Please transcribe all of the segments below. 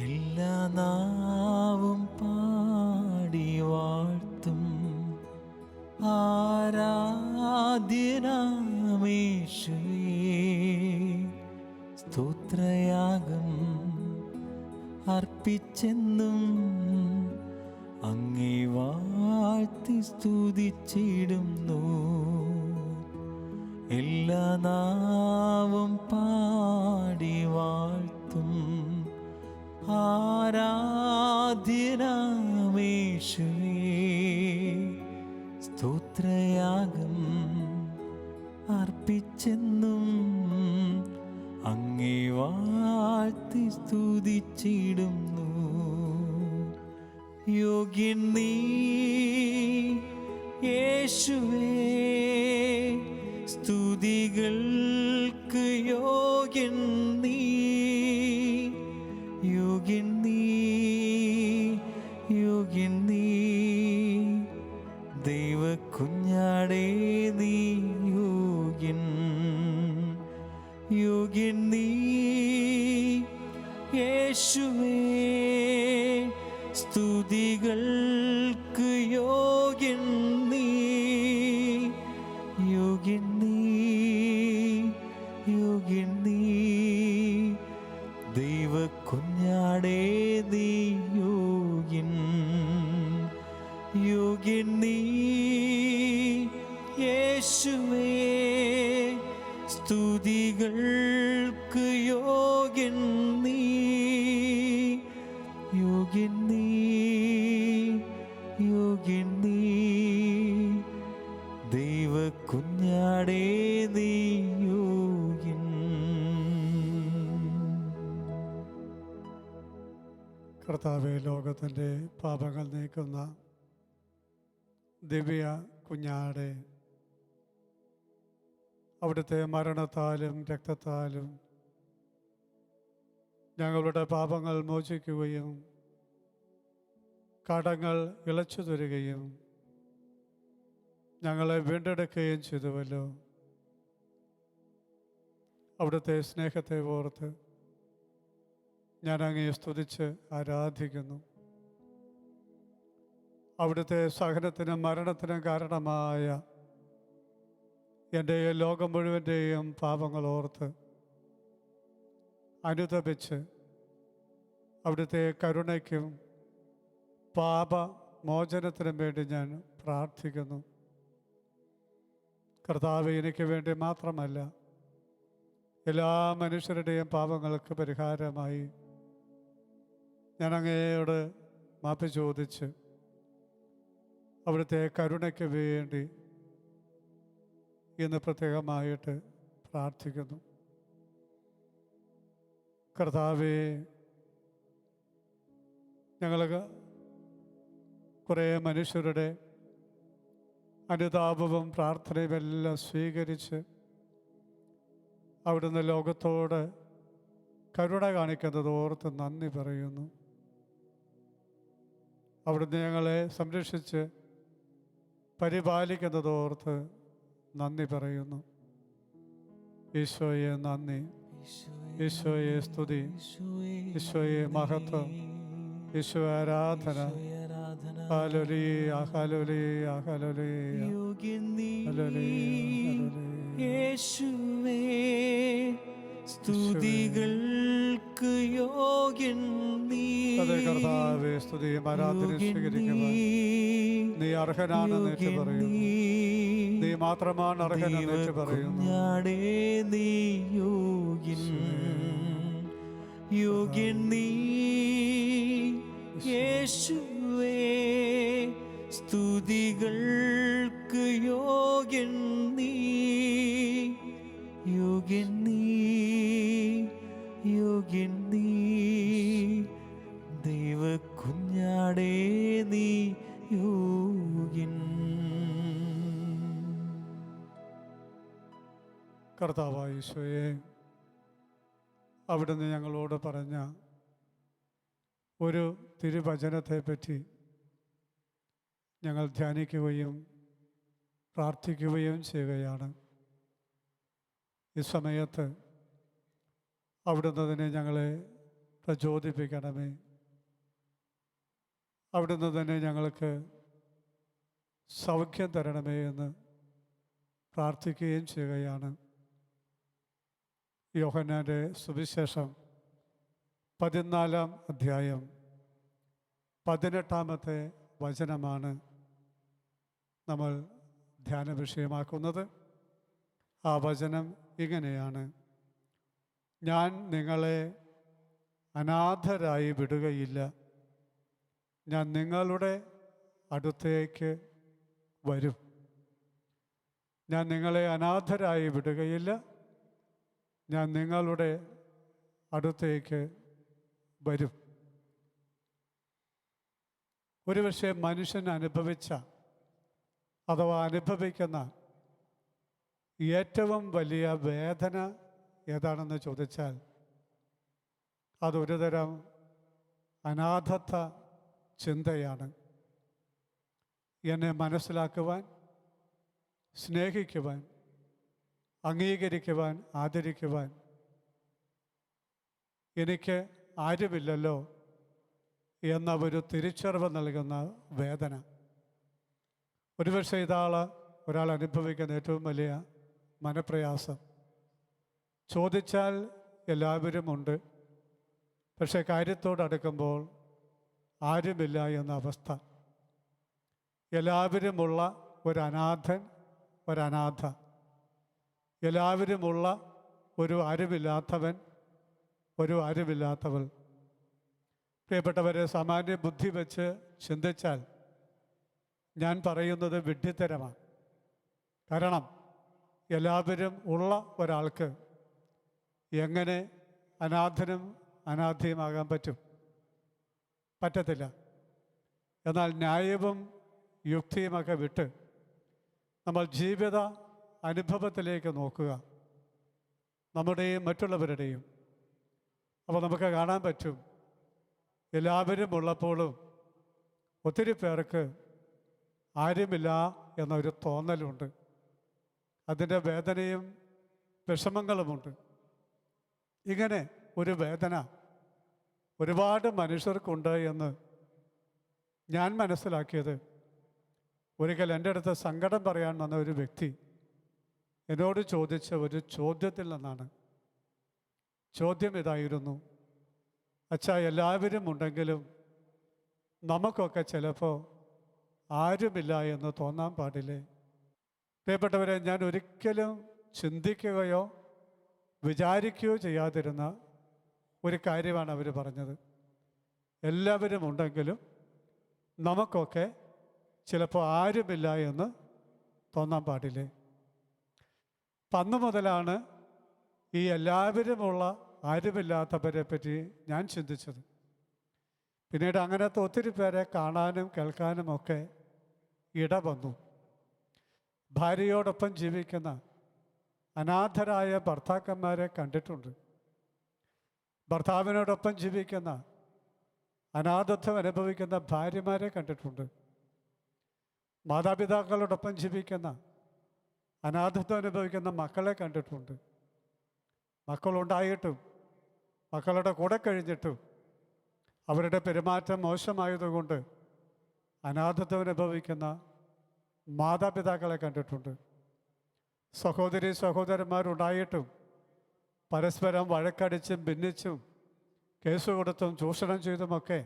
എല്ലാ നാവും പാടി വാഴ്ത്തും ആരാധ്യനാമേശുവേ. സ്തോത്രയാഗം അർപ്പിച്ചെന്നും അങ്ങേ വാഴ്ത്തി സ്തുതിച്ചിടുന്നു. എല്ലാ നാവും പാടി വാഴ്ത്തും ആരാധ്യനാമേശുവേ. സ്തോത്രയാഗം അർപ്പിച്ചെന്നും അങ്ങേ വാഴ്ത്തി സ്തുതിച്ചിടുന്നു. യോഗ്യൻ നീ യേശുവേ, സ്തുതികൾക്ക് യോഗ്യൻ നീ. യോഗ്യൻ നീ, യോഗ്യൻ നീ, ദൈവക്കുഞ്ഞാടേ നീ യോഗ്യൻ. യോഗ്യൻ നീ യേശുവേ, സ്തുതികൾക്ക് യോഗ്യൻ നീ. യോഗ്യൻ നീ, യോഗ്യൻ നീ, ദൈവക്കുഞ്ഞാടേ നീ യോഗ്യൻ. യോഗ്യൻ നീ യേശുവേ, സ്തുതികൾക്ക് യോഗ്യൻ നീ. യോഗ്യൻ നീ, യോഗ്യൻ നീ, ദൈവക്കുഞ്ഞാടേ നീ യോഗ്യൻ. കർത്താവേ, ലോകത്തിൻ്റെ പാപങ്ങൾ നീക്കുന്ന ദിവ്യ കുഞ്ഞാടെ, അവിടുത്തെ മരണത്താലും രക്തത്താലും ഞങ്ങളുടെ പാപങ്ങൾ മോചിക്കുകയും കടങ്ങൾ ഇളച്ചു തരികയും ഞങ്ങളെ വീണ്ടെടുക്കുകയും ചെയ്തുവല്ലോ. അവിടുത്തെ സ്നേഹത്തെ ഓർത്ത് ഞാൻ അങ്ങയെ സ്തുതിച്ച് ആരാധിക്കുന്നു. അവിടുത്തെ സഹനത്തിനും മരണത്തിനും കാരണമായ എൻ്റെ ലോകം മുഴുവൻ്റെയും പാപങ്ങൾ ഓർത്ത് അനുതപിച്ച് അവിടുത്തെ കരുണയ്ക്കും പാപമോചനത്തിനും വേണ്ടി ഞാൻ പ്രാർത്ഥിക്കുന്നു. കർത്താവ്, എനിക്ക് വേണ്ടി മാത്രമല്ല, എല്ലാ മനുഷ്യരുടെയും പാപങ്ങൾക്ക് പരിഹാരമായി ഞാൻ അങ്ങയോട് മാപ്പ് ചോദിച്ച് അവിടുത്തെ കരുണയ്ക്ക് വേണ്ടി ഇന്ന് പ്രത്യേകമായിട്ട് പ്രാർത്ഥിക്കുന്നു. കർത്താവേ, ഞങ്ങൾ കുറേ മനുഷ്യരുടെ അനുതാപവും പ്രാർത്ഥനയും എല്ലാം സ്വീകരിച്ച് അവിടുന്ന് ലോകത്തോട് കരുണ കാണിക്കുന്നത് ഓർത്ത് നന്ദി പറയുന്നു. അവിടുന്ന് ഞങ്ങളെ സംരക്ഷിച്ച് പരിപാലിക്കുന്നത് ഓർത്ത് നന്ദി പറയുന്നു. ഈശോയെ നന്ദി, ഈശോയെ സ്തുതി, ഈശോയെ മഹത്വം, ഈശോ ആരാധന. Hallelujah, hallelujah, hallelujah. യോഗ്യൻ നീ യേശുവേ, സ്തുതികൾക്ക് യോഗ്യൻ നീ. കർത്താവേ, സ്തുതിയും ആരാധനയും സ്വീകരിക്കുവാൻ നീ അർഹനാണെന്ന് ഏറ്റു പറയുന്നു. നീ മാത്രമാണ് അർഹനെന്ന് ഏറ്റു പറയുന്നു. നീ യോഗ്യൻ. യോഗ്യൻ നീ യേശുവേ, സ്തുതികൾക്ക് യോഗ്യൻ നീ. യോഗ്യൻ നീ, യോഗ്യൻ നീ, ദൈവക്കുഞ്ഞാടേ നീ യോഗ്യൻ. കർത്താവായ ഈശോയെ, അവിടുന്ന് ഞങ്ങളോട് പറഞ്ഞ ഒരു തിരുവചനത്തെപ്പറ്റി ഞങ്ങൾ ധ്യാനിക്കുകയും പ്രാർത്ഥിക്കുകയും ചെയ്യുകയാണ്. ഈ സമയത്ത് അവിടുന്ന് തന്നെ ഞങ്ങളെ പ്രചോദിപ്പിക്കണമേ. അവിടുന്ന് തന്നെ ഞങ്ങൾക്ക് സൗഖ്യം തരണമേ എന്ന് പ്രാർത്ഥിക്കുകയും ചെയ്യുകയാണ്. യോഹന്നാൻ്റെ സുവിശേഷം 14-ാം അധ്യായം 18-ാമത്തെ വചനമാണ് നമ്മൾ ധ്യാന വിഷയമാക്കുന്നത്. ആ വചനം ഇങ്ങനെയാണ്: ഞാൻ നിങ്ങളെ അനാഥരായി വിടുകയില്ല, ഞാൻ നിങ്ങളുടെ അടുത്തേക്ക് വരും. ഞാൻ നിങ്ങളെ അനാഥരായി വിടുകയില്ല, ഞാൻ നിങ്ങളുടെ അടുത്തേക്ക് വരും. ഒരുപക്ഷെ മനുഷ്യൻ അനുഭവിച്ച അഥവാ അനുഭവിക്കുന്ന ഏറ്റവും വലിയ വേദന ഏതാണെന്ന് ചോദിച്ചാൽ അതൊരു തരം അനാഥത്വ ചിന്തയാണ്. എന്നെ മനസ്സിലാക്കുവാൻ, സ്നേഹിക്കുവാൻ, അംഗീകരിക്കുവാൻ, ആദരിക്കുവാൻ എനിക്ക് ആരുമില്ലല്ലോ എന്ന ഒരു തിരിച്ചറിവ് നൽകുന്ന വേദന. ഒരുപക്ഷെ ഒരാൾ അനുഭവിക്കുന്ന ഏറ്റവും വലിയ മനപ്രയാസം. ചോദിച്ചാൽ എല്ലാവരും ഉണ്ട്, പക്ഷേ കാര്യത്തോടടുക്കുമ്പോൾ ആരുമില്ല എന്ന അവസ്ഥ. എല്ലാവരുമുള്ള ഒരനാഥൻ, ഒരനാഥ. എല്ലാവരുമുള്ള ഒരു ആരുമില്ലാത്തവൻ, ഒരു ആരുമില്ലാത്തവൾ. പ്രിയപ്പെട്ടവരെ, സാമാന്യ ബുദ്ധി വെച്ച് ചിന്തിച്ചാൽ ഞാൻ പറയുന്നത് വിഡ്ഢിത്തരമാണ്. കാരണം എല്ലാവരും ഉള്ള ഒരാൾക്ക് എങ്ങനെ അനാഥനും അനാഥയുമാകാൻ പറ്റും? പറ്റത്തില്ല. എന്നാൽ ന്യായവും യുക്തിയുമൊക്കെ വിട്ട് നമ്മൾ ജീവിത അനുഭവത്തിലേക്ക് നോക്കുക, നമ്മുടെയും മറ്റുള്ളവരുടെയും. അപ്പോൾ നമുക്ക് കാണാൻ പറ്റും, എല്ലാവരും ഉള്ളപ്പോഴും ഒത്തിരി പേർക്ക് ആരുമില്ല എന്നൊരു തോന്നലുണ്ട്. അതിൻ്റെ വേദനയും വിഷമങ്ങളുമുണ്ട്. ഇങ്ങനെ ഒരു വേദന ഒരുപാട് മനുഷ്യർക്കുണ്ട് എന്ന് ഞാൻ മനസ്സിലാക്കിയത് ഒരിക്കൽ എൻ്റെ അടുത്ത് സങ്കടം പറയാൻ വന്ന ഒരു വ്യക്തി എന്നോട് ചോദിച്ച ഒരു ചോദ്യത്തിൽ നിന്നാണ്. ചോദ്യം ഇതായിരുന്നു: അച്ഛാ, എല്ലാവരും ഉണ്ടെങ്കിലും നമുക്കൊക്കെ ചിലപ്പോൾ ആരുമില്ല എന്ന് തോന്നാൻ പാടില്ലേ? പ്രിയപ്പെട്ടവരെ, ഞാൻ ഒരിക്കലും ചിന്തിക്കുകയോ വിചാരിക്കുകയോ ചെയ്യാതിരുന്ന ഒരു കാര്യമാണ് അവർ പറഞ്ഞത്. എല്ലാവരും ഉണ്ടെങ്കിലും നമുക്കൊക്കെ ചിലപ്പോൾ ആരുമില്ല എന്ന് തോന്നാൻ പാടില്ലേ? അന്ന് മുതലാണ് ഈ എല്ലാവരുമുള്ള ആരുമില്ലാത്തവരെ പറ്റി ഞാൻ ചിന്തിച്ചത്. പിന്നീട് അങ്ങനത്തെ ഒത്തിരി പേരെ കാണാനും കേൾക്കാനും ഒക്കെ ഇട വന്നു. ഭാര്യയോടൊപ്പം ജീവിക്കുന്ന അനാഥരായ ഭർത്താക്കന്മാരെ കണ്ടിട്ടുണ്ട്. ഭർത്താവിനോടൊപ്പം ജീവിക്കുന്ന അനാഥത്വം അനുഭവിക്കുന്ന ഭാര്യമാരെ കണ്ടിട്ടുണ്ട്. മാതാപിതാക്കളോടൊപ്പം ജീവിക്കുന്ന അനാഥത്വം അനുഭവിക്കുന്ന മക്കളെ കണ്ടിട്ടുണ്ട്. മക്കളുണ്ടായിട്ടും മക്കളുടെ കൂടെ കഴിഞ്ഞിട്ടും അവരുടെ പെരുമാറ്റം മോശമായതുകൊണ്ട് അനാഥത്വം അനുഭവിക്കുന്ന മാതാപിതാക്കളെ കണ്ടിട്ടുണ്ട്. സഹോദരി സഹോദരന്മാരുണ്ടായിട്ടും പരസ്പരം വഴക്കടിച്ചും ഭിന്നിച്ചും കേസ് കൊടുത്തും ചൂഷണം ചെയ്തുമൊക്കെ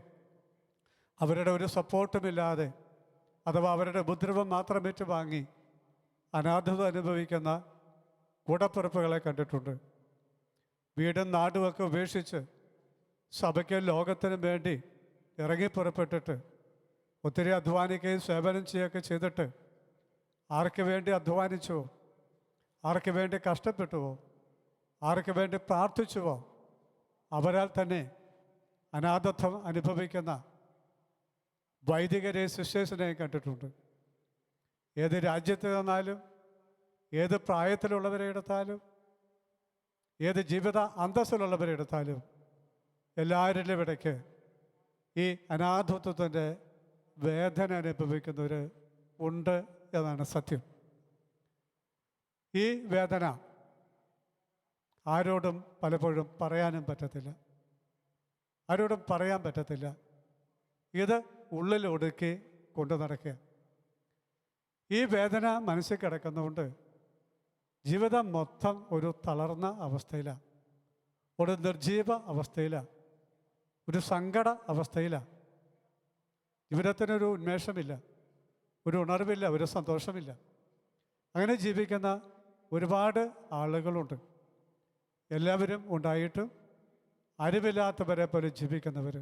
അവരുടെ ഒരു സപ്പോർട്ടുമില്ലാതെ അഥവാ അവരുടെ ഉപദ്രവം മാത്രം ഏറ്റുവാങ്ങി അനാഥത്വം അനുഭവിക്കുന്ന കൂടപ്പിറപ്പുകളെ കണ്ടിട്ടുണ്ട്. വീടും നാടുമൊക്കെ ഉപേക്ഷിച്ച് സഭയ്ക്കും ലോകത്തിനും വേണ്ടി ഇറങ്ങിപ്പുറപ്പെട്ടിട്ട് ഒത്തിരി അധ്വാനിക്കുകയും സേവനം ചെയ്യുകയൊക്കെ ചെയ്തിട്ട് ആർക്ക് വേണ്ടി അധ്വാനിച്ചുവോ, ആർക്ക് വേണ്ടി കഷ്ടപ്പെട്ടുവോ, ആർക്ക് വേണ്ടി പ്രാർത്ഥിച്ചുവോ അവരാൽ തന്നെ അനാഥത്വം അനുഭവിക്കുന്ന വൈദികരെ, സിസ്റ്റേഴ്സിനെയും കണ്ടിട്ടുണ്ട്. ഏത് രാജ്യത്ത് നിന്നാലും, ഏത് പ്രായത്തിലുള്ളവരെ എടുത്താലും, ഏത് ജീവിത അന്തസ്സിലുള്ളവരെ എടുത്താലും എല്ലാവരിലും ഇടയ്ക്ക് ഈ അനാഥത്വത്തിൻ്റെ വേദന അനുഭവിക്കുന്നവർ ഉണ്ട് എന്നാണ് സത്യം. ഈ വേദന ആരോടും പലപ്പോഴും പറയാനും പറ്റത്തില്ല. ആരോടും പറയാൻ പറ്റത്തില്ല. ഇത് ഉള്ളിൽ ഒടുക്കി കൊണ്ടു നടക്കുക. ഈ വേദന മനസ്സിൽ കിടക്കുന്നതുകൊണ്ട് ജീവിതം മൊത്തം ഒരു തളർന്ന അവസ്ഥയിലാണ്, ഒരു നിർജീവ അവസ്ഥയിലാണ്, ഒരു സങ്കട അവസ്ഥയിലാണ്. ജീവിതത്തിനൊരു ഉന്മേഷമില്ല, ഒരു ഉണർവില്ല, ഒരു സന്തോഷമില്ല. അങ്ങനെ ജീവിക്കുന്ന ഒരുപാട് ആളുകളുണ്ട്. എല്ലാവരും ഉണ്ടായിട്ടും അറിവില്ലാത്തവരെ പോലെ ജീവിക്കുന്നവർ.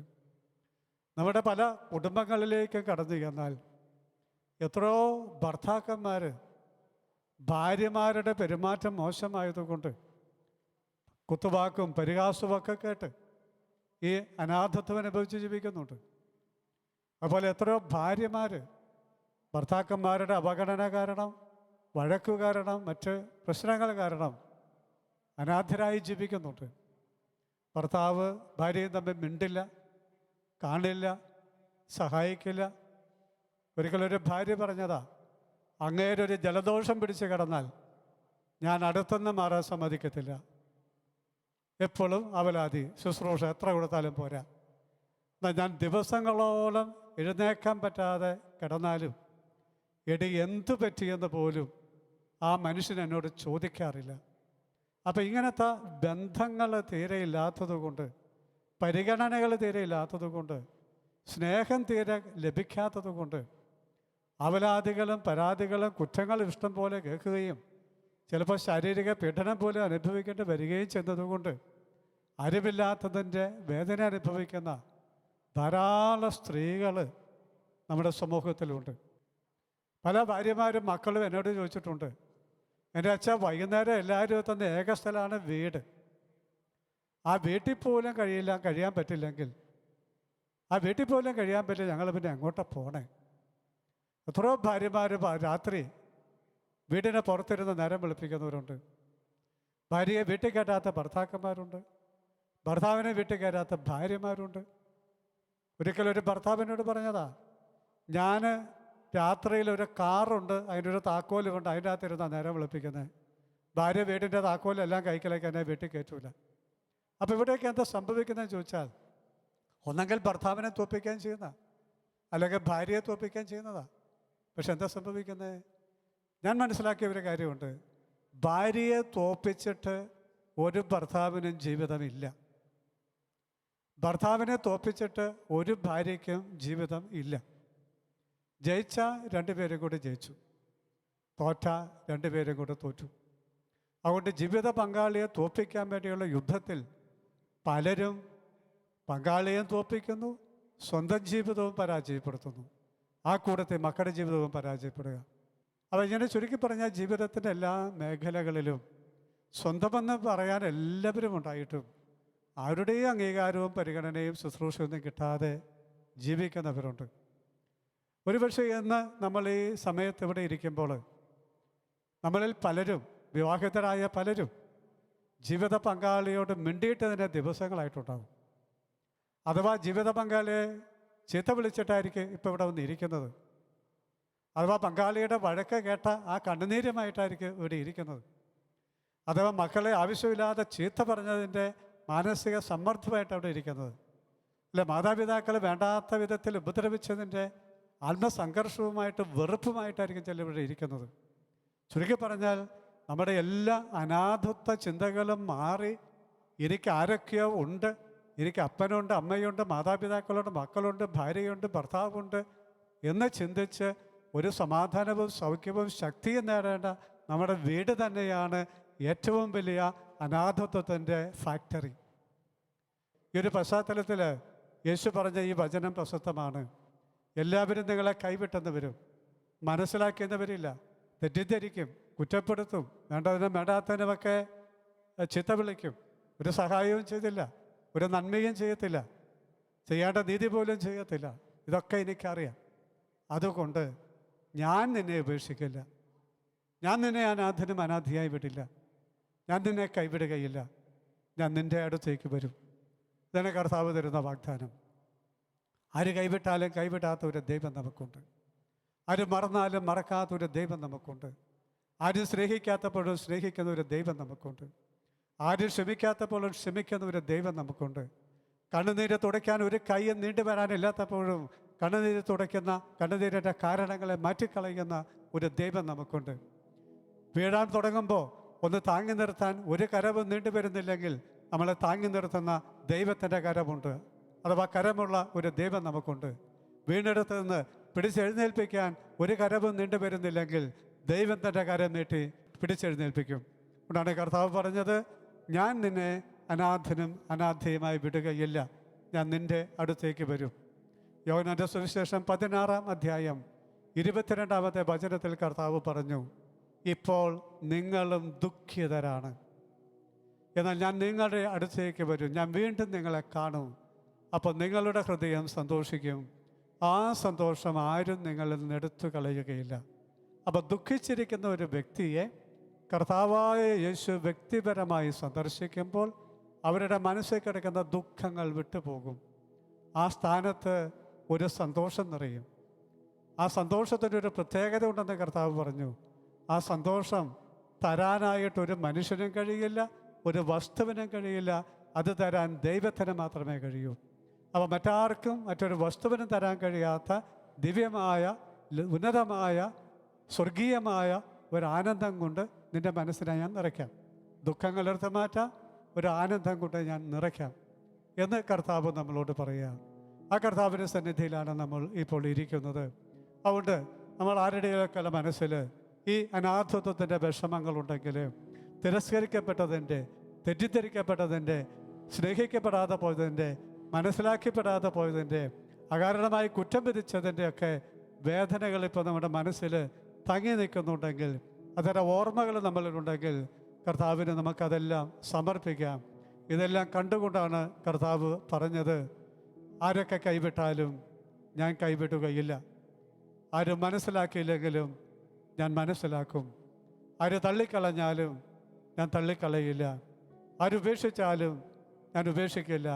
നമ്മുടെ പല കുടുംബങ്ങളിലേക്ക് കടന്നു ചെന്നാൽ എത്രയോ ഭർത്താക്കന്മാർ ഭാര്യമാരുടെ പെരുമാറ്റം മോശമായതുകൊണ്ട് കുത്തുവാക്കും പരിഹാസവുമൊക്കെ കേട്ട് ഈ അനാഥത്വം അനുഭവിച്ച് ജീവിക്കുന്നുണ്ട്. അതുപോലെ എത്രയോ ഭാര്യമാർ ഭർത്താക്കന്മാരുടെ അവഗണന കാരണം, വഴക്കു കാരണം, മറ്റ് പ്രശ്നങ്ങൾ കാരണം അനാഥരായി ജീവിക്കുന്നുണ്ട്. ഭർത്താവ് ഭാര്യയും തമ്മിൽ മിണ്ടില്ല, കാണില്ല, സഹായിക്കില്ല. ഒരിക്കലൊരു ഭാര്യ പറഞ്ഞതാ, അങ്ങേരൊരു ജലദോഷം പിടിച്ച് കിടന്നാൽ ഞാൻ അടുത്തുനിന്ന് മാറാൻ സമ്മതിക്കത്തില്ല. എപ്പോഴും അവലാതി, ശുശ്രൂഷ എത്ര കൊടുത്താലും പോരാ. എന്നാൽ ഞാൻ ദിവസങ്ങളോളം എഴുന്നേക്കാൻ പറ്റാതെ കിടന്നാലും എടി എന്തു പറ്റിയെന്ന് പോലും ആ മനുഷ്യൻ എന്നോട് ചോദിക്കാറില്ല. അപ്പം ഇങ്ങനത്തെ ബന്ധങ്ങൾ തീരെ ഇല്ലാത്തത് കൊണ്ട്, പരിഗണനകൾ തീരെ ഇല്ലാത്തത് കൊണ്ട്, സ്നേഹം തീരെ ലഭിക്കാത്തത് കൊണ്ട് അവലാദികളും പരാതികളും കുറ്റങ്ങളും ഇഷ്ടം പോലെ കേൾക്കുകയും ചിലപ്പോൾ ശാരീരിക പീഡനം പോലെ അനുഭവിക്കേണ്ടി വരികയും ചെയ്യുന്നതുകൊണ്ട് അറിവില്ലാത്തതിൻ്റെ വേദന അനുഭവിക്കുന്ന ധാരാളം സ്ത്രീകൾ നമ്മുടെ സമൂഹത്തിലുണ്ട്. പല ഭാര്യമാരും മക്കളും എന്നോട് ചോദിച്ചിട്ടുണ്ട്, എൻ്റെ അച്ഛൻ വൈകുന്നേരം എല്ലാവരും എത്തുന്ന ഏക സ്ഥലമാണ് വീട്. ആ വീട്ടിൽ പോലും കഴിയാൻ പറ്റില്ലെങ്കിൽ, ആ വീട്ടിൽ പോലും കഴിയാൻ പറ്റില്ല, ഞങ്ങൾ പിന്നെ എങ്ങോട്ടാണ് പോണേ? എത്രയോ ഭാര്യമാർ രാത്രി വീടിനെ പുറത്തിരുന്ന് നേരം വെളുപ്പിക്കുന്നവരുണ്ട്. ഭാര്യയെ വീട്ടിൽ കയറ്റാത്ത ഭർത്താക്കന്മാരുണ്ട്, ഭർത്താവിനെ വീട്ടിൽ കയറ്റാത്ത ഭാര്യമാരുണ്ട്. ഒരിക്കലൊരു ഭർത്താവിനോട് പറഞ്ഞതാ, ഞാൻ രാത്രിയിൽ ഒരു കാറുണ്ട്, അതിനൊരു താക്കോലുമുണ്ട്, അതിൻ്റെ അകത്തിരുന്നാണ് നേരം വെളുപ്പിക്കുന്നത്. ഭാര്യ വീടിൻ്റെ താക്കോലെല്ലാം കൈക്കലേക്ക് എന്നെ വീട്ടിൽ കയറ്റൂല. അപ്പോൾ ഇവിടെയൊക്കെ എന്താ സംഭവിക്കുന്നതെന്ന് ചോദിച്ചാൽ, ഒന്നെങ്കിൽ ഭർത്താവിനെ തോൽപ്പിക്കാൻ ചെയ്യുന്ന, അല്ലെങ്കിൽ ഭാര്യയെ തോൽപ്പിക്കാൻ ചെയ്യുന്നതാ. പക്ഷെ എന്താ സംഭവിക്കുന്നത്? ഞാൻ മനസ്സിലാക്കിയ ഒരു കാര്യമുണ്ട്, ഭാര്യയെ തോൽപ്പിച്ചിട്ട് ഒരു ഭർത്താവിനും ജീവിതമില്ല. ഭർത്താവിനെ തോൽപ്പിച്ചിട്ട് ഒരു ഭാര്യയ്ക്കും ജീവിതം ഇല്ല. ജയിച്ച രണ്ടുപേരും കൂടി ജയിച്ചു, തോറ്റ രണ്ടുപേരും കൂടി തോറ്റു. അതുകൊണ്ട് ജീവിത പങ്കാളിയെ തോൽപ്പിക്കാൻ വേണ്ടിയുള്ള യുദ്ധത്തിൽ പലരും പങ്കാളിയെയും തോൽപ്പിക്കുന്നു, സ്വന്തം ജീവിതവും പരാജയപ്പെടുത്തുന്നു, ആ കൂടത്തിൽ മക്കളുടെ ജീവിതവും പരാജയപ്പെടുക. അപ്പോൾ ഇങ്ങനെ ചുരുക്കി പറഞ്ഞാൽ ജീവിതത്തിൻ്റെ എല്ലാ മേഖലകളിലും സ്വന്തമെന്ന് പറയാൻ എല്ലാവരും ഉണ്ടായിട്ടും ആരുടെയും അംഗീകാരവും പരിഗണനയും ശുശ്രൂഷയൊന്നും കിട്ടാതെ ജീവിക്കുന്നവരുണ്ട്. ഒരുപക്ഷെ ഇന്ന് നമ്മൾ ഈ സമയത്ത് ഇവിടെ ഇരിക്കുമ്പോൾ നമ്മളിൽ പലരും, വിവാഹിതരായ പലരും ജീവിത പങ്കാളിയോട് മിണ്ടിയിട്ടതിൻ്റെ ദിവസങ്ങളായിട്ടുണ്ടാകും. അഥവാ ജീവിത പങ്കാളിയെ ചീത്ത വിളിച്ചിട്ടായിരിക്കും ഇപ്പോൾ ഇവിടെ വന്നിരിക്കുന്നത്. അഥവാ പങ്കാളിയുടെ വഴക്ക് കേട്ട ആ കണ്ണുനീരുമായിട്ടായിരിക്കും ഇവിടെ ഇരിക്കുന്നത്. അഥവാ മക്കളെ ആവശ്യമില്ലാതെ ചീത്ത പറഞ്ഞതിൻ്റെ മാനസിക സമ്മർദ്ദമായിട്ട് അവിടെ ഇരിക്കുന്നത്. അല്ലെ, മാതാപിതാക്കളെ വേണ്ടാത്ത വിധത്തിൽ ഉപദ്രവിച്ചതിൻ്റെ ആത്മസംഘർഷവുമായിട്ട് വെറുപ്പുമായിട്ടായിരിക്കും ചില ഇവിടെ ഇരിക്കുന്നത്. ചുരുക്കി പറഞ്ഞാൽ നമ്മുടെ എല്ലാ അനാഥത്വ ചിന്തകളും മാറി എനിക്ക് ആരൊക്കെയോ ഉണ്ട്, എനിക്ക് അപ്പനുണ്ട്, അമ്മയുണ്ട്, മാതാപിതാക്കളുണ്ട്, മക്കളുണ്ട്, ഭാര്യയുണ്ട്, ഭർത്താവുണ്ട് എന്ന് ചിന്തിച്ച് ഒരു സമാധാനവും സൗഖ്യവും ശക്തിയും നേടേണ്ട നമ്മുടെ വീട് തന്നെയാണ് ഏറ്റവും വലിയ അനാഥത്വത്തിൻ്റെ ഫാക്ടറി. ഈ ഒരു പശ്ചാത്തലത്തിൽ യേശു പറഞ്ഞ ഈ വചനം പ്രസക്തമാണ്. എല്ലാവരും നിങ്ങളെ കൈവിട്ടെന്ന് വരും, മനസ്സിലാക്കുന്നവരില്ല, തെറ്റിദ്ധരിക്കും, കുറ്റപ്പെടുത്തും, വേണ്ടതിനും വേണ്ടാത്തതിനുമൊക്കെ ചീത്ത വിളിക്കും, ഒരു സഹായവും ചെയ്തില്ല, ഒരു നന്മയും ചെയ്യത്തില്ല, ചെയ്യേണ്ട നീതി പോലും ചെയ്യത്തില്ല. ഇതൊക്കെ എനിക്കറിയാം. അതുകൊണ്ട് ഞാൻ നിന്നെ ഉപേക്ഷിക്കില്ല, ഞാൻ നിന്നെ അനാഥനും അനാഥിയായി വിടില്ല, ഞാൻ നിന്നെ കൈവിടുകയില്ല, ഞാൻ നിൻ്റെ അടുത്തേക്ക് വരും. ഇതാണ് കർത്താവ് തരുന്ന വാഗ്ദാനം. ആര് കൈവിട്ടാലും കൈവിടാത്ത ഒരു ദൈവം നമുക്കുണ്ട്. ആര് മറന്നാലും മറക്കാത്ത ഒരു ദൈവം നമുക്കുണ്ട്. ആര് സ്നേഹിക്കാത്തപ്പോഴും സ്നേഹിക്കുന്ന ഒരു ദൈവം നമുക്കുണ്ട്. ആര് ക്ഷമിക്കാത്തപ്പോഴും ക്ഷമിക്കുന്ന ഒരു ദൈവം നമുക്കുണ്ട്. കണ്ണുനീര് തുടയ്ക്കാൻ ഒരു കൈയും നീണ്ടുവരാനില്ലാത്തപ്പോഴും കണ്ണുനീര് തുടയ്ക്കുന്ന, കണ്ണുനീരിൻ്റെ കാരണങ്ങളെ മാറ്റിക്കളയുന്ന ഒരു ദൈവം നമുക്കുണ്ട്. വീഴാൻ തുടങ്ങുമ്പോൾ ഒന്ന് താങ്ങി നിർത്താൻ ഒരു കരവും നീണ്ടുവരുന്നില്ലെങ്കിൽ നമ്മളെ താങ്ങി നിർത്തുന്ന ദൈവത്തിൻ്റെ കരമുണ്ട്. അഥവാ കരമുള്ള ഒരു ദൈവം നമുക്കുണ്ട്. വീണെടുത്ത് നിന്ന് പിടിച്ചെഴുന്നേൽപ്പിക്കാൻ ഒരു കരവും നീണ്ടുവരുന്നില്ലെങ്കിൽ ദൈവത്തിൻ്റെ കരം നീട്ടി പിടിച്ചെഴുന്നേൽപ്പിക്കും. അതുകൊണ്ടാണ് കർത്താവ് പറഞ്ഞത്, ഞാൻ നിന്നെ അനാഥനും അനാഥയുമായി വിടുകയില്ല, ഞാൻ നിൻ്റെ അടുത്തേക്ക് വരും. യോഹന്നാന്റെ സുവിശേഷം 16-ാം അധ്യായം 22-ാമത്തെ വചനത്തിൽ കർത്താവ് പറഞ്ഞു, ഇപ്പോൾ നിങ്ങളും ദുഃഖിതരാണ്, എന്നാൽ ഞാൻ നിങ്ങളുടെ അടുത്തേക്ക് വരും, ഞാൻ വീണ്ടും നിങ്ങളെ കാണും, അപ്പോൾ നിങ്ങളുടെ ഹൃദയം സന്തോഷിക്കും, ആ സന്തോഷം ആരും നിങ്ങളിൽ നിന്ന് എടുത്തു കളയുകയില്ല. അപ്പോൾ ദുഃഖിച്ചിരിക്കുന്ന ഒരു വ്യക്തിയെ കർത്താവായ യേശു വ്യക്തിപരമായി സന്ദർശിക്കുമ്പോൾ അവരുടെ മനസ്സിൽ കിടക്കുന്ന ദുഃഖങ്ങൾ വിട്ടുപോകും. ആ സ്ഥാനത്ത് ഒരു സന്തോഷം നിറയും. ആ സന്തോഷത്തിനൊരു പ്രത്യേകത ഉണ്ടെന്ന് കർത്താവ് പറഞ്ഞു. ആ സന്തോഷം തരാനായിട്ടൊരു മനുഷ്യനും കഴിയില്ല, ഒരു വസ്തുവിനും കഴിയില്ല. അത് തരാൻ ദൈവത്തിന് മാത്രമേ കഴിയൂ. അപ്പോൾ മറ്റാർക്കും മറ്റൊരു വസ്തുവിനും തരാൻ കഴിയാത്ത ദിവ്യമായ, ഉന്നതമായ, സ്വർഗീയമായ ഒരു ആനന്ദം കൊണ്ട് നിൻ്റെ മനസ്സിനെ ഞാൻ നിറയ്ക്കാം. ദുഃഖങ്ങൾ എടുത്ത് മാറ്റാം, ഒരു ആനന്ദം കൊണ്ട് ഞാൻ നിറയ്ക്കാം എന്ന് കർത്താവ് നമ്മളോട് പറയുക. ആ കർത്താവിൻ്റെ സന്നിധിയിലാണ് നമ്മൾ ഇപ്പോൾ ഇരിക്കുന്നത്. അതുകൊണ്ട് നമ്മൾ ആരുടെയൊക്കെ മനസ്സിൽ ഈ അനാഥത്വത്തിൻ്റെ വിഷമങ്ങളുണ്ടെങ്കിൽ, തിരസ്കരിക്കപ്പെട്ടതിൻ്റെ, തെറ്റിദ്ധരിക്കപ്പെട്ടതിൻ്റെ, സ്നേഹിക്കപ്പെടാതെ പോയതിൻ്റെ, മനസ്സിലാക്കിപ്പെടാതെ പോയതിൻ്റെ, അകാരണമായി കുറ്റം വിധിച്ചതിൻ്റെ ഒക്കെ വേദനകൾ ഇപ്പോൾ നമ്മുടെ മനസ്സിൽ തങ്ങി നിൽക്കുന്നുണ്ടെങ്കിൽ, അത്തരം ഓർമ്മകൾ നമ്മളിലുണ്ടെങ്കിൽ കർത്താവിന് നമുക്കതെല്ലാം സമർപ്പിക്കാം. ഇതെല്ലാം കണ്ടുകൊണ്ടാണ് കർത്താവ് പറഞ്ഞത്, ആരൊക്കെ കൈവിട്ടാലും ഞാൻ കൈവിടുകയില്ല, ആരും മനസ്സിലാക്കിയില്ലെങ്കിലും ഞാൻ മനസ്സിലാക്കും, ആര് തള്ളിക്കളഞ്ഞാലും ഞാൻ തള്ളിക്കളയില്ല, ആരുപേക്ഷിച്ചാലും ഞാൻ ഉപേക്ഷിക്കില്ല,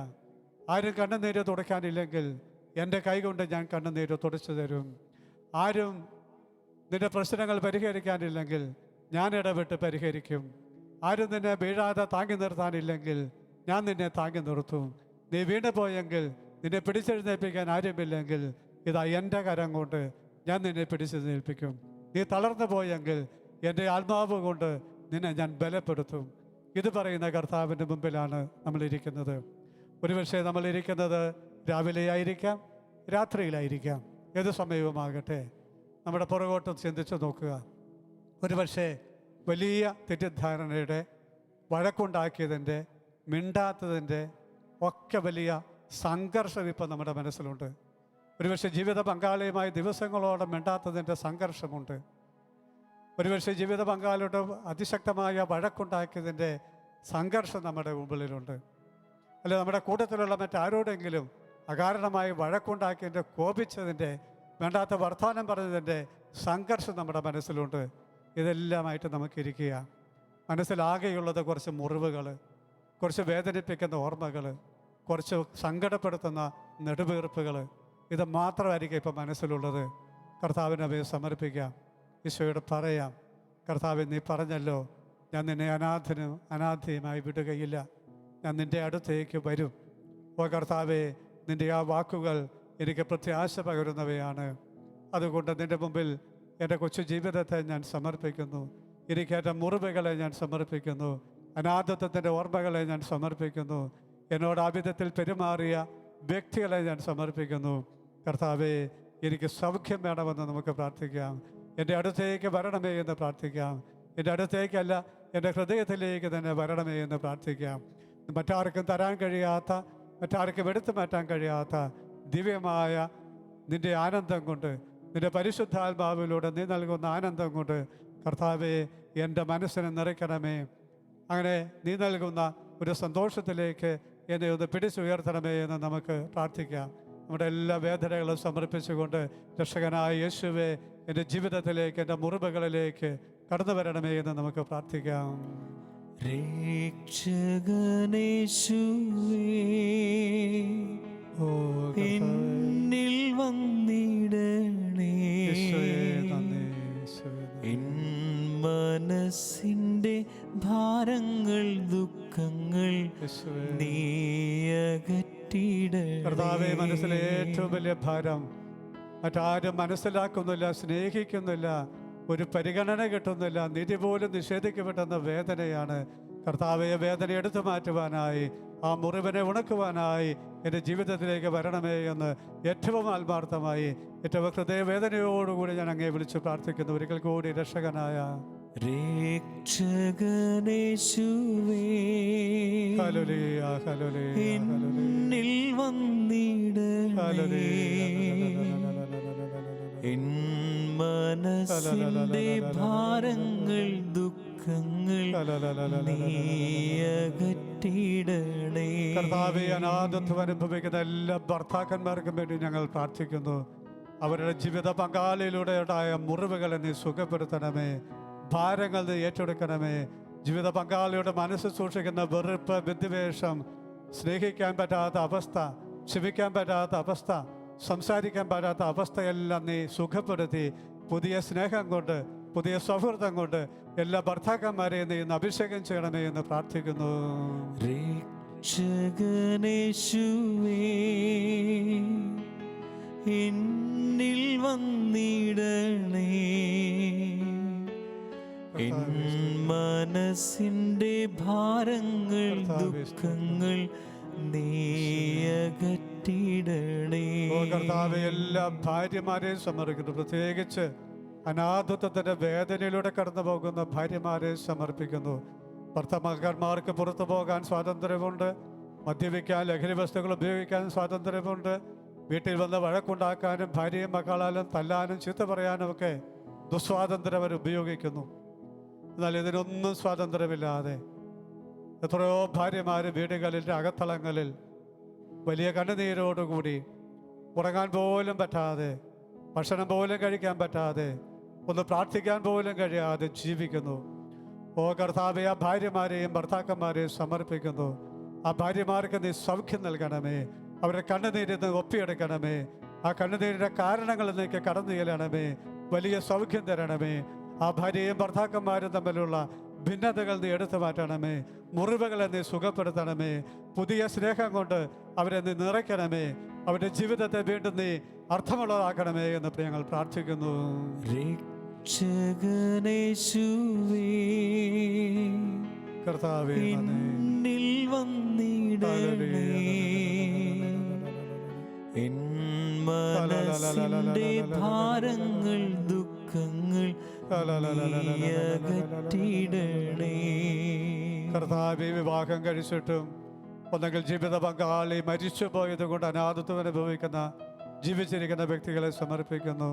ആരും കണ്ണുനീര് തുടയ്ക്കാനില്ലെങ്കിൽ എൻ്റെ കൈകൊണ്ട് ഞാൻ കണ്ണുനീര് തുടച്ചു തരും, ആരും നിൻ്റെ പ്രശ്നങ്ങൾ പരിഹരിക്കാനില്ലെങ്കിൽ ഞാൻ ഇടപെട്ട് പരിഹരിക്കും, ആരും നിന്നെ വീഴാതെ താങ്ങി നിർത്താനില്ലെങ്കിൽ ഞാൻ നിന്നെ താങ്ങി നിർത്തും, നീ വീണു പോയെങ്കിൽ നിന്നെ പിടിച്ചെഴുന്നേൽപ്പിക്കാൻ ആരുമില്ലെങ്കിൽ ഇതാ എൻ്റെ കരം കൊണ്ട് ഞാൻ നിന്നെ പിടിച്ചെഴുന്നേൽപ്പിക്കും, നീ തളർന്നു പോയെങ്കിൽ എൻ്റെ ആത്മാവ് കൊണ്ട് നിന്നെ ഞാൻ ബലപ്പെടുത്തും. ഇത് പറയുന്ന കർത്താവിൻ്റെ മുമ്പിലാണ് നമ്മളിരിക്കുന്നത്. ഒരുപക്ഷെ നമ്മളിരിക്കുന്നത് രാവിലെയായിരിക്കാം, രാത്രിയിലായിരിക്കാം, ഏത് സമയവുമാകട്ടെ. നമ്മുടെ പുറകോട്ട് ചിന്തിച്ച് നോക്കുക. ഒരുപക്ഷെ വലിയ തെറ്റിദ്ധാരണയുടെ, വഴക്കുണ്ടാക്കിയതിൻ്റെ, മിണ്ടാത്തതിൻ്റെ ഒക്കെ വലിയ സംഘർഷം ഇപ്പം നമ്മുടെ മനസ്സിലുണ്ട്. ഒരുപക്ഷെ ജീവിത പങ്കാളിയുമായി ദിവസങ്ങളോളം മിണ്ടാത്തതിൻ്റെ സംഘർഷമുണ്ട്. ഒരുപക്ഷെ ജീവിത പങ്കാളിയുടെ അതിശക്തമായ വഴക്കുണ്ടാക്കിയതിൻ്റെ സംഘർഷം നമ്മുടെ മുമ്പിലുണ്ട്. അല്ലെ നമ്മുടെ കൂട്ടത്തിലുള്ള മറ്റാരോടെങ്കിലും അകാരണമായി വഴക്കുണ്ടാക്കിയതിൻ്റെ, കോപിച്ചതിൻ്റെ, വേണ്ടാത്ത വർത്തമാനം പറഞ്ഞതിൻ്റെ സംഘർഷം നമ്മുടെ മനസ്സിലുണ്ട്. ഇതെല്ലാമായിട്ട് നമുക്കിരിക്കുക. മനസ്സിലാകെയുള്ളത് കുറച്ച് മുറിവുകൾ, കുറച്ച് വേദനിപ്പിക്കുന്ന ഓർമ്മകൾ, കുറച്ച് സങ്കടപ്പെടുത്തുന്ന നെടുവീർപ്പുകൾ, ഇത് മാത്രമായിരിക്കും ഇപ്പം മനസ്സിലുള്ളത്. കർത്താവിനെ അവയെ സമർപ്പിക്കാം, ഈശോയോട് പറയാം, കർത്താവെ നീ പറഞ്ഞല്ലോ ഞാൻ നിന്നെ അനാഥനും അനാഥയുമായി വിടുകയില്ല, ഞാൻ നിൻ്റെ അടുത്തേക്ക് വരും. ഓ കർത്താവെ, നിൻ്റെ ആ വാക്കുകൾ എനിക്ക് പ്രത്യാശ പകരുന്നവയാണ്. അതുകൊണ്ട് നിൻ്റെ മുമ്പിൽ എൻ്റെ കൊച്ചു ജീവിതത്തെ ഞാൻ സമർപ്പിക്കുന്നു, എനിക്കേറ്റ മുറിവുകളെ ഞാൻ സമർപ്പിക്കുന്നു, അനാഥത്വത്തിൻ്റെ ഓർമ്മകളെ ഞാൻ സമർപ്പിക്കുന്നു, എന്നോട് ആ വിധത്തിൽ പെരുമാറിയ വ്യക്തികളെ ഞാൻ സമർപ്പിക്കുന്നു. കർത്താവെ, എനിക്ക് സൗഖ്യം വേണമെന്ന് നമുക്ക് പ്രാർത്ഥിക്കാം. എൻ്റെ അടുത്തേക്ക് വരണമേ എന്ന് പ്രാർത്ഥിക്കാം. എൻ്റെ അടുത്തേക്കല്ല, എൻ്റെ ഹൃദയത്തിലേക്ക് തന്നെ വരണമേ എന്ന് പ്രാർത്ഥിക്കാം. മറ്റാർക്കും തരാൻ കഴിയാത്ത, മറ്റാർക്കും എടുത്തു മാറ്റാൻ കഴിയാത്ത ദിവ്യമായ നിൻ്റെ ആനന്ദം കൊണ്ട്, നിൻ്റെ പരിശുദ്ധാത്മാവിലൂടെ നീ നൽകുന്ന ആനന്ദം കൊണ്ട് കർത്താവെ എൻ്റെ മനസ്സിനെ നിറയ്ക്കണമേ. അങ്ങനെ നീ നൽകുന്ന ഒരു സന്തോഷത്തിലേക്ക് എന്നെ ഒന്ന് പിടിച്ചുയർത്തണമേ എന്ന് നമുക്ക് പ്രാർത്ഥിക്കാം. നമ്മുടെ എല്ലാ വേദനകളും സമർപ്പിച്ചുകൊണ്ട് രക്ഷകനായ യേശുവേ, എൻ്റെ ജീവിതത്തിലേക്ക്, എൻ്റെ മുറിവുകളിലേക്ക് കടന്നു വരണമേ എന്ന് നമുക്ക് പ്രാർത്ഥിക്കാം. രക്ഷകനേശുവേ, എന്നിൽ വന്നിടണേ, എൻ മനസ്സിൻ്റെ ഭാരങ്ങൾ, ദുഃഖങ്ങൾ നീ കർത്താവെ, മനസ്സിലെ അകറ്റിടണേ. ഏറ്റവും വലിയ ഭാരം മറ്റാരും മനസ്സിലാക്കുന്നില്ല, സ്നേഹിക്കുന്നില്ല, ഒരു പരിഗണന കിട്ടുന്നില്ല, നിധി പോലും നിഷേധിക്കപ്പെട്ടെന്ന വേദനയാണ്. കർത്താവെ, വേദന എടുത്തു മാറ്റുവാനായി, ആ മുറിവിനെ ഉണക്കുവാനായി എൻ്റെ ജീവിതത്തിലേക്ക് വരണമേ എന്ന് ഏറ്റവും ആത്മാർത്ഥമായി, ഏറ്റവും ഹൃദയവേദനയോടുകൂടി ഞാൻ അങ്ങേ വിളിച്ച് പ്രാർത്ഥിക്കുന്നു. ഒരിക്കൽ കൂടി രക്ഷകനായ രക്ഷകനേശുവേ, ഹല്ലേലൂയ, ഹല്ലേലൂയ, എന്നിൽ വന്നിടണേ. എൻ മനസ്സിന്റെ ഭാരങ്ങൾ ദുഃഖങ്ങൾ നീ അകറ്റിടണേ. കർത്താവെ, അനാഥത്വം അനുഭവിക്കുന്ന എല്ലാ ഭർത്താക്കന്മാർക്കും വേണ്ടി ഞങ്ങൾ പ്രാർത്ഥിക്കുന്നു. അവരുടെ ജീവിത പങ്കാളിയിലൂടെ ഉണ്ടായ മുറിവുകളെ നീ സുഖപ്പെടുത്തണമേ, ഭാരങ്ങൾ നീ ഏറ്റെടുക്കണമേ. ജീവിത പങ്കാളിയുടെ മനസ്സ് സൂക്ഷിക്കുന്ന വെറുപ്പ്, വിദ്വേഷം, സ്നേഹിക്കാൻ പറ്റാത്ത അവസ്ഥ, ക്ഷമിക്കാൻ പറ്റാത്ത അവസ്ഥ, സംസാരിക്കാൻ പറ്റാത്ത അവസ്ഥയെല്ലാം നീ സുഖപ്പെടുത്തി പുതിയ സ്നേഹം കൊണ്ട്, പുതിയ സൗഹൃദം കൊണ്ട് എല്ലാ ഭർത്താക്കന്മാരെയും നീ ഇന്ന് അഭിഷേകം ചെയ്യണമേ എന്ന് പ്രാർത്ഥിക്കുന്നു. രക്ഷകനേശുവേ, എന്നിൽ വന്നിടണേ. എൻ മനസ്സിന്റെ ഭാരങ്ങൾ ദുഃഖങ്ങൾ നീ അകറ്റിടണേ. കർത്താവെ, എല്ലാ ഭാര്യമാരെയും സമർപ്പിക്കുന്നു. പ്രത്യേകിച്ച് അനാഥത്വത്തിന്റെ വേദനയിലൂടെ കടന്നു പോകുന്ന ഭാര്യമാരെ സമർപ്പിക്കുന്നു. ഭർത്താക്കന്മാർക്ക് പുറത്തു പോകാൻ സ്വാതന്ത്ര്യമുണ്ട്, മദ്യപിക്കാൻ, ലഹരി വസ്തുക്കൾ ഉപയോഗിക്കാൻ സ്വാതന്ത്ര്യമുണ്ട്, വീട്ടിൽ വന്ന് വഴക്കുണ്ടാക്കാനും ഭാര്യയും മക്കളാലും തല്ലാനും ചീത്ത പറയാനും ഒക്കെ ദുസ്വാതന്ത്ര്യം അവർ ഉപയോഗിക്കുന്നു. എന്നാൽ ഇതിനൊന്നും സ്വാതന്ത്ര്യമില്ലാതെ എത്രയോ ഭാര്യമാർ വീടുകളിൽ, അകത്തളങ്ങളിൽ വലിയ കണ്ണുനീരോടുകൂടി ഉറങ്ങാൻ പോലും പറ്റാതെ, ഭക്ഷണം പോലും കഴിക്കാൻ പറ്റാതെ, ഒന്ന് പ്രാർത്ഥിക്കാൻ പോലും കഴിയാതെ ജീവിക്കുന്നു. ഓ കർത്താവെ, ആ ഭാര്യമാരെയും ഭർത്താക്കന്മാരെയും സമർപ്പിക്കുന്നു. ആ ഭാര്യമാർക്ക് നീ സൗഖ്യം നൽകണമേ, അവരുടെ കണ്ണുനീരിൽ നിന്ന് ഒപ്പിയെടുക്കണമേ, ആ കണ്ണുനീരിൻ്റെ കാരണങ്ങളിൽ നിന്നേക്ക് കടന്നു ചെല്ലണമേ, വലിയ സൗഖ്യം തരണമേ. ആ ഭാര്യയും ഭർത്താക്കന്മാരും തമ്മിലുള്ള ഭിന്നതകൾ നീ എടുത്തു മാറ്റണമേ, മുറിവുകളെ നീ സുഖപ്പെടുത്തണമേ, പുതിയ സ്നേഹം കൊണ്ട് അവരെ നീ നിറയ്ക്കണമേ, അവരുടെ ജീവിതത്തെ വീണ്ടും നീ അർത്ഥമുള്ളതാക്കണമേ എന്ന് ഞങ്ങൾ പ്രാർത്ഥിക്കുന്നു. രക്ഷകനേശുവേ, കർത്താവേ, എന്നിൽ വന്നിടണേ. എൻ മനസ്സിന്റെ ഭാരങ്ങൾ ദുഃഖങ്ങൾ നീ അകറ്റിടണേ. കർത്താവേ, വിവാഹം കഴിച്ചിട്ടും ഒന്നെങ്കിൽ ജീവിത പങ്കാളി മരിച്ചു പോയത് കൊണ്ട് അനാഥത്വം അനുഭവിക്കുന്ന, ജീവിച്ചിരിക്കുന്ന വ്യക്തികളെ സമർപ്പിക്കുന്നു.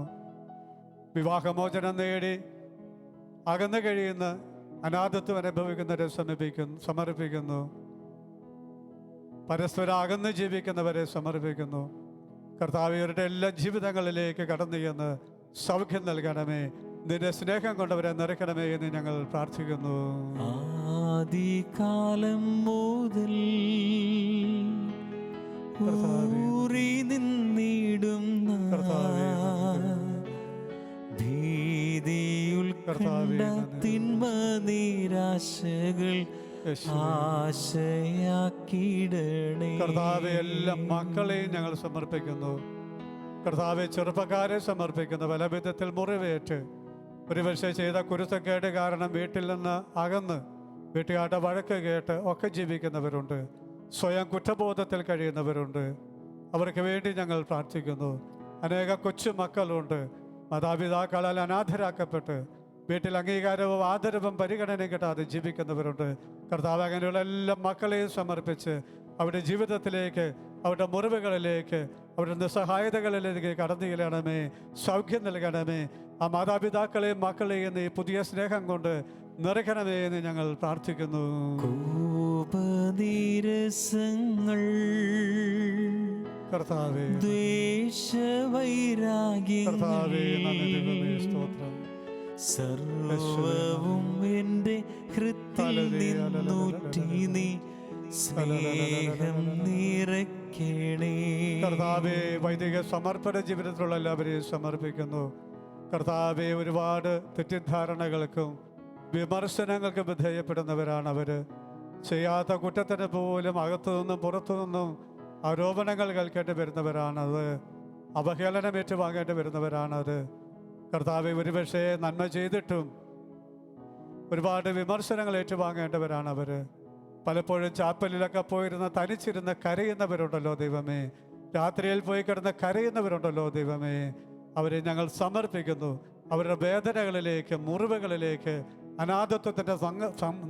വിവാഹമോചനം നേടി അകന്നു കഴിയുന്ന, അനാഥത്വം അനുഭവിക്കുന്നവരെ സമർപ്പിക്കുന്നു. പരസ്പരം അകന്ന് ജീവിക്കുന്നവരെ സമർപ്പിക്കുന്നു. കർത്താവേ, ഇവരുടെ എല്ലാ ജീവിതങ്ങളിലേക്ക് കടന്നു ചെന്ന് സൗഖ്യം നൽകണമേ, നിന്റെ സ്നേഹം കൊണ്ടവരെ നിറയ്ക്കണമേ എന്ന് ഞങ്ങൾ പ്രാർത്ഥിക്കുന്നു. ആദികാലം മുതൽ ഊറി നിന്നിടുന്ന ഭീതിയുൽ തിന്മ നിരാശകൾ ആശയാക്കിടണേ. കർത്താവെ, എല്ലാ മക്കളെയും ഞങ്ങൾ സമർപ്പിക്കുന്നു. കർത്താവെ, ചെറുപ്പക്കാരെ സമർപ്പിക്കുന്നു. പല വിധത്തിൽ മുറിവേറ്റ് ഒരു പക്ഷേ ചെയ്ത കുരുത്തക്കേട് കാരണം വീട്ടിൽ നിന്ന് അകന്ന്, വീട്ടുകാരുടെ വഴക്ക് കേട്ട് ഒക്കെ ജീവിക്കുന്നവരുണ്ട്. സ്വയം കുറ്റബോധത്തിൽ കഴിയുന്നവരുണ്ട്. അവർക്ക് വേണ്ടി ഞങ്ങൾ പ്രാർത്ഥിക്കുന്നു. അനേക കൊച്ചു മക്കളുണ്ട്, മാതാപിതാക്കളാൽ അനാഥരാക്കപ്പെട്ട് വീട്ടിൽ അംഗീകാരവും ആദരവും പരിഗണനയും കിട്ടാതെ ജീവിക്കുന്നവരുണ്ട്. കർത്താവ്, അങ്ങനെയുള്ള എല്ലാ മക്കളെയും സമർപ്പിച്ച് അവരുടെ ജീവിതത്തിലേക്ക്, അവരുടെ മുറിവുകളിലേക്ക്, അവരുടെ നിസ്സഹായതകളിലേക്ക് കടന്നു ചെല്ലണമേ, സൗഖ്യം നൽകണമേ. ആ മാതാപിതാക്കളെയും മക്കളെയും നീ പുതിയ സ്നേഹം കൊണ്ട് നിറയ്ക്കണമേ എന്ന് ഞങ്ങൾ പ്രാർത്ഥിക്കുന്നു. കോപനീരസങ്ങൾ, കർത്താവേ, ദ്വേഷവൈരാഗ്യങ്ങൾ, സ്തോത്രം, സർവവും എൻ്റെ ഹൃത്തിൽ നിന്നൂറ്റി നീ സ്നേഹം നിറയ്ക്കണേ. കർത്താവേ, വൈദിക സമർപ്പണ ജീവിതത്തിലുള്ള എല്ലാവരെയും സമർപ്പിക്കുന്നു. കർത്താവേ, ഒരുപാട് തെറ്റിദ്ധാരണകൾക്കും വിമർശനങ്ങൾക്കും വിധേയപ്പെടുന്നവരാണ് അവർ. ചെയ്യാത്ത കുറ്റത്തിന് പോലും അകത്തു നിന്നും പുറത്തു നിന്നും ആരോപണങ്ങൾ കേൾക്കേണ്ടി വരുന്നവരാണത്. അവഹേളനം ഏറ്റുവാങ്ങേണ്ടി വരുന്നവരാണത്. കർത്താവെ, ഒരുപക്ഷെ നന്മ ചെയ്തിട്ടും ഒരുപാട് വിമർശനങ്ങൾ ഏറ്റുവാങ്ങേണ്ടവരാണ് അവർ. പലപ്പോഴും ചാപ്പലിലൊക്കെ പോയിരുന്ന് തനിച്ചിരുന്ന് കരയുന്നവരുണ്ടല്ലോ ദൈവമേ. രാത്രിയിൽ പോയി കിടന്ന് കരയുന്നവരുണ്ടല്ലോ ദൈവമേ. അവരെ ഞങ്ങൾ സമർപ്പിക്കുന്നു. അവരുടെ വേദനകളിലേക്ക്, മുറിവുകളിലേക്ക്, അനാഥത്വത്തിൻ്റെ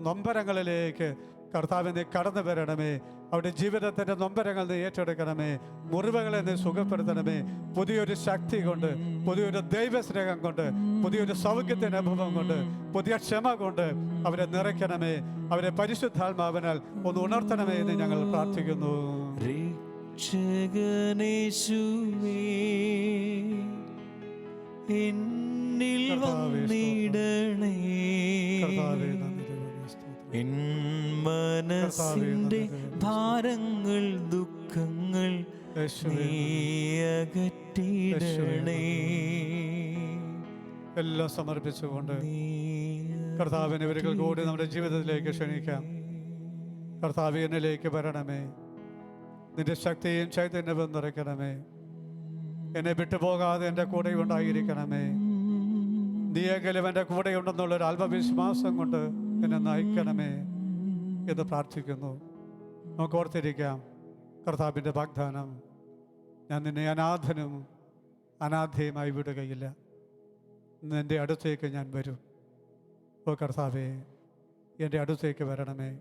നൊമ്പരങ്ങളിലേക്ക് കർത്താവെ നീ കടന്നു വരണമേ. അവരുടെ ജീവിതത്തിൻ്റെ നൊമ്പരങ്ങൾ നീ ഏറ്റെടുക്കണമേ. മുറിവുകളെ നീ സുഖപ്പെടുത്തണമേ. പുതിയൊരു ശക്തി കൊണ്ട്, പുതിയൊരു ദൈവസ്നേഹം കൊണ്ട്, പുതിയൊരു സൗഖ്യത്തിൻ്റെ അനുഭവം കൊണ്ട്, പുതിയ ക്ഷമ കൊണ്ട് അവരെ നിറയ്ക്കണമേ. അവരെ പരിശുദ്ധാത്മാവിനാൽ ഒന്ന് ഉണർത്തണമേ എന്ന് ഞങ്ങൾ പ്രാർത്ഥിക്കുന്നു. രക്ഷകനേശുവേ, എന്നിൽ വന്നിടണേ. എൻ മനസ്സിൻ്റെ ഭാരങ്ങൾ, ദുഃഖങ്ങൾ നീ അകറ്റിടണേ. എല്ലാം സമർപ്പിച്ചുകൊണ്ട് കർത്താവിനെ ഒരിക്കൽ കൂടി നമ്മുടെ ജീവിതത്തിലേക്ക് ക്ഷണിക്കാം. കർത്താവ്, എന്നിലേക്ക് വരണമേ. നിന്റെ ശക്തിയും ചൈതന്യവും നിറയ്ക്കണമേ. എന്നെ വിട്ടുപോകാതെ എൻ്റെ കൂടെ ഉണ്ടായിരിക്കണമേ. നീയെങ്കിലും എൻ്റെ കൂടെയുണ്ടെന്നുള്ളൊരു ആത്മവിശ്വാസം കൊണ്ട് എന്നെ നയിക്കണമേ എന്ന് പ്രാർത്ഥിക്കുന്നു. നമുക്ക് ഓർത്തിരിക്കാം കർത്താവിൻ്റെ വാഗ്ദാനം, ഞാൻ നിന്നെ അനാഥനും അനാഥയുമായി വിടുകയില്ല, നിൻ്റെ അടുത്തേക്ക് ഞാൻ വരും. ഓ കർത്താവേ, എൻ്റെ അടുത്തേക്ക് വരണമേ.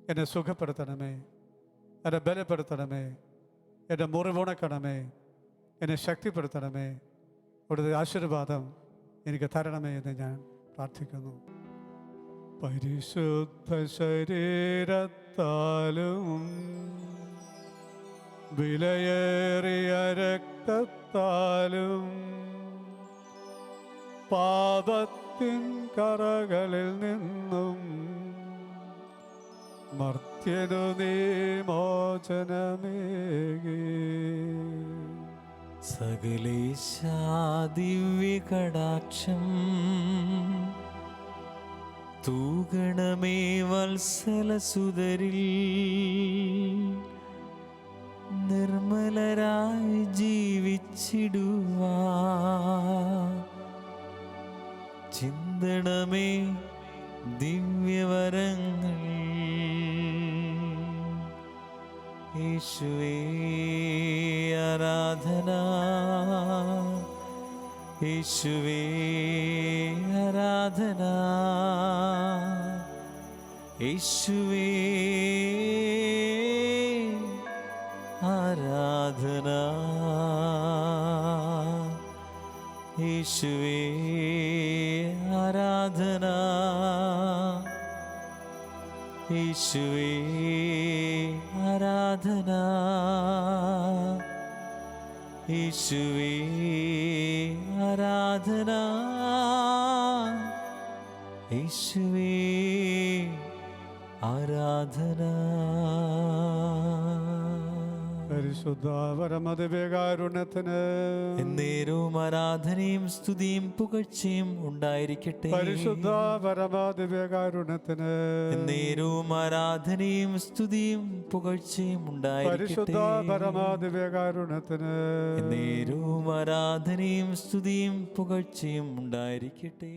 എന്നെ സുഖപ്പെടുത്തണമേ, എന്നെ ബലപ്പെടുത്തണമേ, എൻ്റെ മുറിവുണക്കണമേ, എന്നെ ശക്തിപ്പെടുത്തണമേ. അവിടുത്തെ ആശീർവാദം എനിക്ക് തരണമേ എന്ന് ഞാൻ പ്രാർത്ഥിക്കുന്നു. പരിശുദ്ധ ശരീരത്താലും വിലയേറിയ രക്തത്താലും പാപത്തിൻ കറകളിൽ നിന്നും മർത്യനു നീ മോചനമേകി. സകലേശാ ദിവ്യകടാക്ഷം തൂഗണമേ വത്സലസുതരിൽ. നിർമ്മലരായി ജീവിച്ചിടുവാൻ ചിന്തണമേ ദിവ്യവരങ്ങൾ. യേശുവേ ആരാധന, യേശുവേ ആരാധന, യേശുവേ ആരാധന, യേശുവേ ആരാധന, യേശുവേ ആരാധന, യേശുവേ ആരാധന, യേശുവേ ആരാധന. പരിശുദ്ധ പരമദിവ്യകാരുണ്യത്തിന് എന്നേരവും ആരാധനയും സ്തുതിയും പുകഴ്ചയും ഉണ്ടായിരിക്കട്ടെ. പരിശുദ്ധ പരമദിവ്യകാരുണ്യത്തിന് എന്നേരവും ആരാധനയും സ്തുതിയും പുകഴ്ചയും പരിശുദ്ധ ഉണ്ടായിരിക്കട്ടെ. പരമദിവ്യകാരുണ്യത്തിന് എന്നേരവും ആരാധനയും സ്തുതിയും പുകഴ്ചയും ഉണ്ടായിരിക്കട്ടെ.